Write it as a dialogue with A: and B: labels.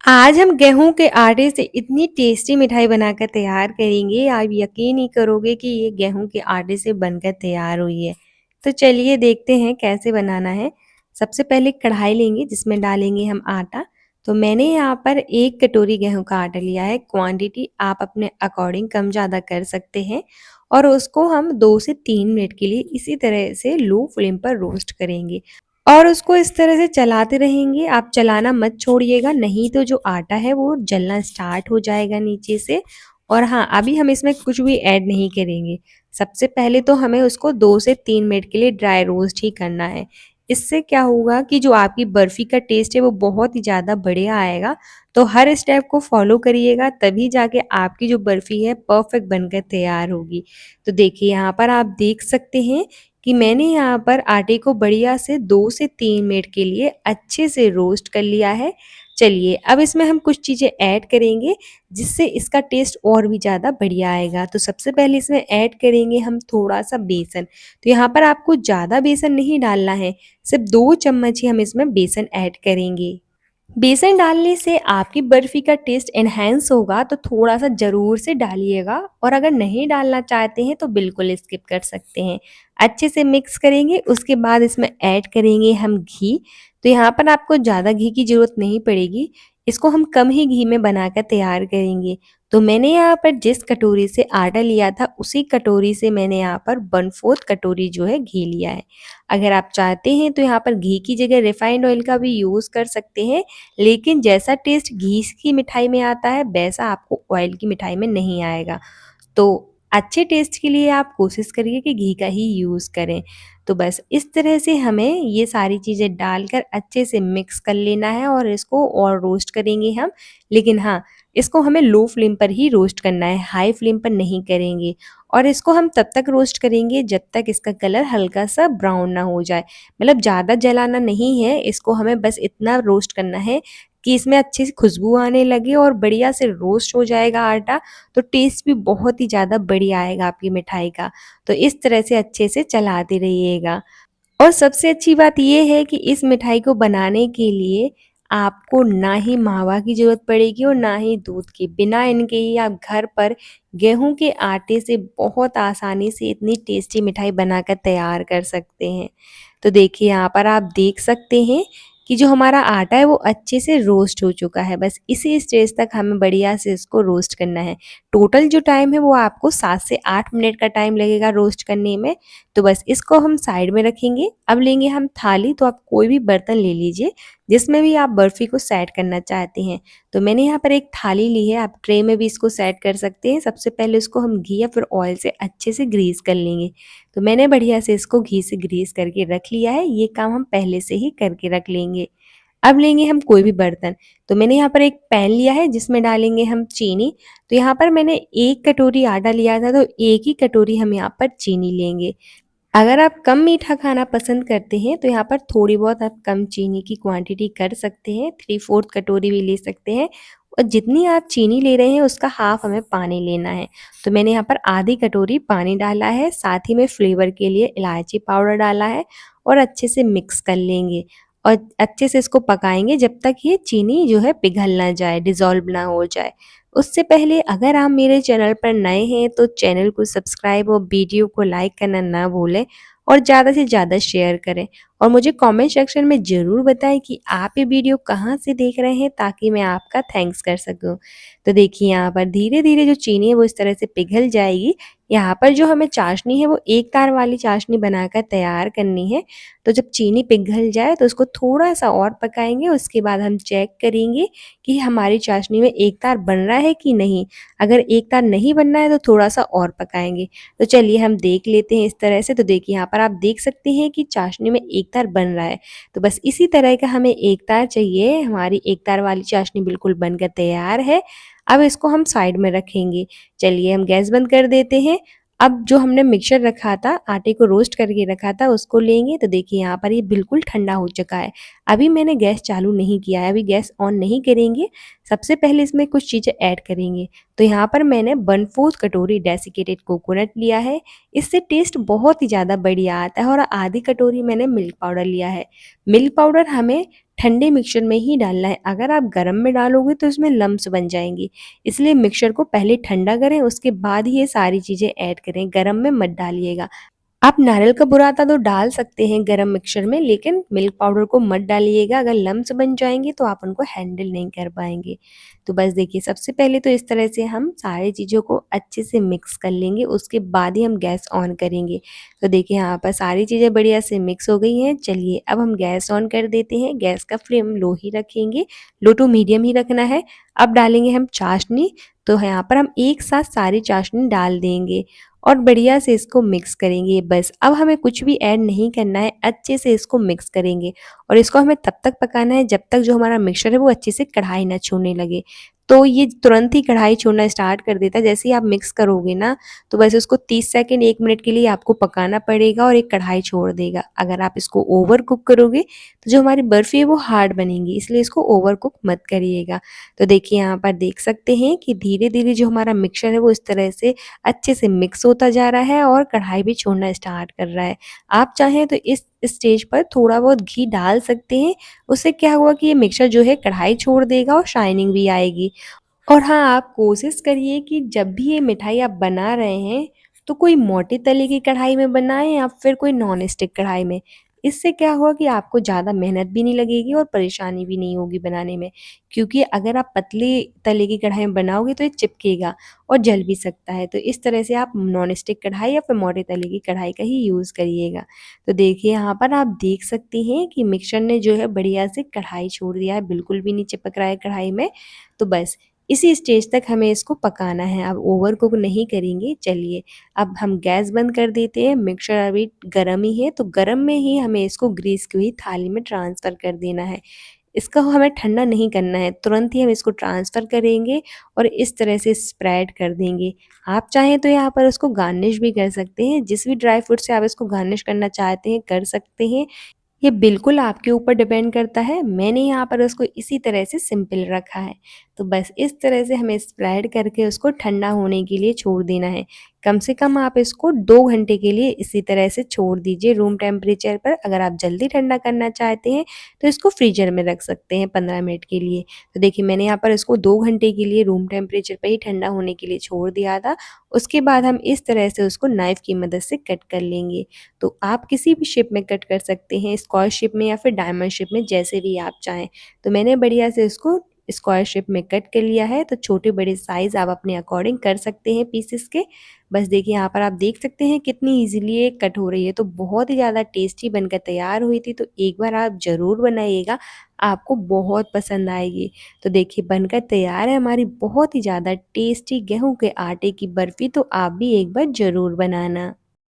A: आज हम गेहूं के आटे से इतनी टेस्टी मिठाई बनाकर तैयार करेंगे, आप यकीन नहीं करोगे कि ये गेहूं के आटे से बनकर तैयार हुई है। तो चलिए देखते हैं कैसे बनाना है। सबसे पहले कढ़ाई लेंगे जिसमें डालेंगे हम आटा। तो मैंने यहाँ पर 1 कटोरी गेहूं का आटा लिया है। क्वांटिटी आप अपने अकॉर्डिंग कम ज़्यादा कर सकते हैं और उसको हम 2 से 3 मिनट के लिए इसी तरह से लो फ्लेम पर रोस्ट करेंगे और उसको इस तरह से चलाते रहेंगे। आप चलाना मत छोड़िएगा, नहीं तो जो आटा है वो जलना स्टार्ट हो जाएगा नीचे से। और हाँ, अभी हम इसमें कुछ भी ऐड नहीं करेंगे। सबसे पहले तो हमें उसको 2 से 3 मिनट के लिए ड्राई रोस्ट ही करना है। इससे क्या होगा कि जो आपकी बर्फ़ी का टेस्ट है वो बहुत ही ज़्यादा बढ़िया आएगा। तो हर स्टेप को फॉलो करिएगा, तभी जाके आपकी जो बर्फ़ी है परफेक्ट बनकर तैयार होगी। तो देखिए यहाँ पर आप देख सकते हैं कि मैंने यहाँ पर आटे को बढ़िया से 2 से 3 मिनट के लिए अच्छे से रोस्ट कर लिया है। चलिए अब इसमें हम कुछ चीज़ें ऐड करेंगे जिससे इसका टेस्ट और भी ज़्यादा बढ़िया आएगा। तो सबसे पहले इसमें ऐड करेंगे हम थोड़ा-सा बेसन। तो यहाँ पर आपको ज़्यादा बेसन नहीं डालना है, सिर्फ़ 2 चम्मच ही हम इसमें बेसन ऐड करेंगे। बेसन डालने से आपकी बर्फ़ी का टेस्ट एनहांस होगा, तो थोड़ा-सा ज़रूर से डालिएगा और अगर नहीं डालना चाहते हैं तो बिल्कुल स्किप कर सकते हैं। अच्छे से मिक्स करेंगे, उसके बाद इसमें ऐड करेंगे हम घी। तो यहाँ पर आपको ज़्यादा घी की ज़रूरत नहीं पड़ेगी, इसको हम कम ही घी में बनाकर तैयार करेंगे। तो मैंने यहाँ पर जिस कटोरी से आटा लिया था, उसी कटोरी से मैंने यहाँ पर 1/4 कटोरी जो है घी लिया है। अगर आप चाहते हैं तो यहाँ पर घी की जगह रिफाइंड ऑयल का भी यूज़ कर सकते हैं, लेकिन जैसा टेस्ट घी की मिठाई में आता है वैसा आपको ऑयल की मिठाई में नहीं आएगा। तो अच्छे टेस्ट के लिए आप कोशिश करिए कि घी का ही यूज़ करें। तो बस इस तरह से हमें ये सारी चीज़ें डालकर अच्छे से मिक्स कर लेना है और इसको और रोस्ट करेंगे हम। लेकिन हाँ, इसको हमें लो फ्लेम पर ही रोस्ट करना है, हाई फ्लेम पर नहीं करेंगे। और इसको हम तब तक रोस्ट करेंगे जब तक इसका कलर हल्का-सा ब्राउन ना हो जाए। मतलब ज़्यादा जलाना नहीं है, इसको हमें बस इतना रोस्ट करना है कि इसमें अच्छी सी खुशबू आने लगे और बढ़िया से रोस्ट हो जाएगा आटा, तो टेस्ट भी बहुत ही ज़्यादा बढ़िया आएगा आपकी मिठाई का। तो इस तरह से अच्छे से चलाते रहिएगा। और सबसे अच्छी बात ये है कि इस मिठाई को बनाने के लिए आपको ना ही मावा की ज़रूरत पड़ेगी और ना ही दूध की। बिना इनके ही आप घर पर गेहूँ के आटे से बहुत आसानी से इतनी टेस्टी मिठाई बनाकर तैयार कर सकते हैं। तो देखिए यहाँ पर आप देख सकते हैं कि जो हमारा आटा है वो अच्छे से रोस्ट हो चुका है। बस इसी स्टेज तक हमें बढ़िया से इसको रोस्ट करना है। टोटल जो टाइम है वो आपको 7 से 8 मिनट का टाइम लगेगा रोस्ट करने में। तो बस इसको हम साइड में रखेंगे। अब लेंगे हम थाली, तो आप कोई भी बर्तन ले लीजिए जिसमें भी आप बर्फ़ी को सेट करना चाहते हैं। तो मैंने यहाँ पर एक थाली ली है, आप ट्रे में भी इसको सेट कर सकते हैं। सबसे पहले इसको हम घी या फिर ऑयल से अच्छे से ग्रीस कर लेंगे। तो मैंने बढ़िया से इसको घी से ग्रीस करके रख लिया है, ये काम हम पहले से ही करके रख लेंगे। अब लेंगे हम कोई भी बर्तन। तो मैंने यहाँ पर एक पैन लिया है जिसमें डालेंगे हम चीनी। तो यहाँ पर मैंने 1 कटोरी आटा लिया था, तो 1 ही कटोरी हम यहाँ पर चीनी लेंगे। अगर आप कम मीठा खाना पसंद करते हैं तो यहाँ पर थोड़ी बहुत आप कम चीनी की क्वांटिटी कर सकते हैं, 3/4 कटोरी भी ले सकते हैं। और जितनी आप चीनी ले रहे हैं उसका हाफ हमें पानी लेना है। तो मैंने यहाँ पर आधी कटोरी पानी डाला है, साथ ही में फ्लेवर के लिए इलायची पाउडर डाला है और अच्छे से मिक्स कर लेंगे और अच्छे से इसको पकाएंगे जब तक ये चीनी जो है पिघल ना जाए, डिज़ोल्व ना हो जाए। उससे पहले अगर आप मेरे चैनल पर नए हैं तो चैनल को सब्सक्राइब और वीडियो को लाइक करना ना भूलें और ज़्यादा से ज़्यादा शेयर करें। और मुझे कमेंट सेक्शन में ज़रूर बताएं कि आप ये वीडियो कहाँ से देख रहे हैं, ताकि मैं आपका थैंक्स कर सकूं। तो देखिए यहाँ पर धीरे धीरे जो चीनी है वो इस तरह से पिघल जाएगी। यहाँ पर जो हमें चाशनी है वो एक तार वाली चाशनी बनाकर तैयार करनी है। तो जब चीनी पिघल जाए तो उसको थोड़ा सा और पकाएंगे, उसके बाद हम चेक करेंगे कि हमारी चाशनी में एक तार बन रहा है कि नहीं। अगर एक तार नहीं बनना है तो थोड़ा-सा और पकाएँगे। तो चलिए हम देख लेते हैं इस तरह से। तो देखिए यहाँ पर आप देख सकते हैं कि चाशनी में एक तार बन रहा है। तो बस इसी तरह का हमें एक तार चाहिए। हमारी एक तार वाली चाशनी बिल्कुल बनकर तैयार है। अब इसको हम साइड में रखेंगे। चलिए हम गैस बंद कर देते हैं। अब जो हमने मिक्सचर रखा था, आटे को रोस्ट करके रखा था, उसको लेंगे। तो देखिए यहाँ पर ये बिल्कुल ठंडा हो चुका है। अभी मैंने गैस चालू नहीं किया है, अभी गैस ऑन नहीं करेंगे। सबसे पहले इसमें कुछ चीज़ें ऐड करेंगे। तो यहाँ पर मैंने 1/4 कटोरी डेसिकेटेड कोकोनट लिया है, इससे टेस्ट बहुत ही ज़्यादा बढ़िया आता है। और आधी कटोरी मैंने मिल्क पाउडर लिया है। मिल्क पाउडर हमें ठंडे मिक्सचर में ही डालना है, अगर आप गरम में डालोगे तो इसमें लम्प्स बन जाएंगी। इसलिए मिक्सचर को पहले ठंडा करें, उसके बाद ही ये सारी चीज़ें ऐड करें, गरम में मत डालिएगा। आप नारियल का बुरादा तो डाल सकते हैं गरम मिक्सचर में, लेकिन मिल्क पाउडर को मत डालिएगा, अगर लम्प्स बन जाएंगे तो आप उनको हैंडल नहीं कर पाएंगे। तो बस देखिए, सबसे पहले तो इस तरह से हम सारी चीज़ों को अच्छे से मिक्स कर लेंगे, उसके बाद ही हम गैस ऑन करेंगे। तो देखिए यहाँ पर सारी चीज़ें बढ़िया से मिक्स हो गई हैं। चलिए अब हम गैस ऑन कर देते हैं। गैस का फ्लेम लो ही रखेंगे, लो टू मीडियम ही रखना है। अब डालेंगे हम चाशनी। तो यहाँ पर हम एक साथ सारी चाशनी डाल देंगे और बढ़िया से इसको मिक्स करेंगे। बस अब हमें कुछ भी ऐड नहीं करना है, अच्छे से इसको मिक्स करेंगे। और इसको हमें तब तक पकाना है जब तक जो हमारा मिक्सचर है वो अच्छे से कढ़ाई ना छोड़ने लगे। तो ये तुरंत ही कढ़ाई छोड़ना स्टार्ट कर देता है, जैसे ही आप मिक्स करोगे ना, तो बस उसको 30 सेकंड 1 मिनट के लिए आपको पकाना पड़ेगा और एक कढ़ाई छोड़ देगा। अगर आप इसको ओवर कुक करोगे तो जो हमारी बर्फ़ी है वो हार्ड बनेगी, इसलिए इसको ओवर कुक मत करिएगा। तो देखिए यहाँ पर देख सकते हैं कि धीरे-धीरे जो हमारा मिक्सचर है वो इस तरह से अच्छे से मिक्स होता जा रहा है और कढ़ाई भी छोड़ना स्टार्ट कर रहा है। आप चाहें तो इस स्टेज पर थोड़ा बहुत घी डाल सकते हैं, उससे क्या हुआ कि ये मिक्सचर जो है कढ़ाई छोड़ देगा और शाइनिंग भी आएगी। और हाँ, आप कोशिश करिए कि जब भी ये मिठाई आप बना रहे हैं, तो कोई मोटे तले की कढ़ाई में बनाएँ या फिर कोई नॉन स्टिक कढ़ाई में। इससे क्या होगा कि आपको ज़्यादा मेहनत भी नहीं लगेगी और परेशानी भी नहीं होगी बनाने में। क्योंकि अगर आप पतले तले की कढ़ाई में बनाओगे तो ये चिपकेगा और जल भी सकता है। तो इस तरह से आप नॉन स्टिक कढ़ाई या फिर मोटे तले की कढ़ाई का ही यूज़ करिएगा। तो देखिए यहाँ पर आप देख सकती हैं कि मिक्सचर ने जो है बढ़िया से कढ़ाई छोड़ दिया है, बिल्कुल भी नहीं चिपक रहा है कढ़ाई में। तो बस इसी स्टेज तक हमें इसको पकाना है, अब ओवर कुक नहीं करेंगे। चलिए अब हम गैस बंद कर देते हैं। मिक्सचर अभी गरम ही है, तो गरम में ही हमें इसको ग्रीस की हुई थाली में ट्रांसफ़र कर देना है। इसको हमें ठंडा नहीं करना है, तुरंत ही हम इसको ट्रांसफ़र करेंगे और इस तरह से स्प्रेड कर देंगे। आप चाहें तो यहाँ पर उसको गार्निश भी कर सकते हैं, जिस भी ड्राई फ्रूट से आप इसको गार्निश करना चाहते हैं कर सकते हैं। ये बिल्कुल आपके ऊपर डिपेंड करता है। मैंने यहाँ पर उसको इसी तरह से सिंपल रखा है। तो बस इस तरह से हमें स्प्रेड करके उसको ठंडा होने के लिए छोड़ देना है। कम से कम आप इसको 2 घंटे के लिए इसी तरह से छोड़ दीजिए रूम टेम्परेचर पर। अगर आप जल्दी ठंडा करना चाहते हैं तो इसको फ्रीज़र में रख सकते हैं 15 मिनट के लिए। तो देखिए मैंने यहाँ पर इसको 2 घंटे के लिए रूम टेम्परेचर पे ही ठंडा होने के लिए छोड़ दिया था। उसके बाद हम इस तरह से उसको नाइफ़ की मदद से कट कर लेंगे। तो आप किसी भी शेप में कट कर सकते हैं, स्क्वायर शेप में या फिर डायमंड शेप में, जैसे भी आप चाहें। तो मैंने बढ़िया से इसको स्क्वायर शेप में कट कर लिया है। तो छोटे-बड़े साइज़ आप अपने अकॉर्डिंग कर सकते हैं पीसेस के। बस देखिए यहाँ पर आप देख सकते हैं कितनी ईज़िली ये कट हो रही है, तो बहुत ही ज़्यादा टेस्टी बनकर तैयार हुई थी। तो एक बार आप ज़रूर बनाइएगा, आपको बहुत पसंद आएगी। तो देखिए बनकर तैयार है हमारी बहुत ही ज़्यादा टेस्टी गेहूँ के आटे की बर्फ़ी, तो आप भी एक बार ज़रूर बनाना।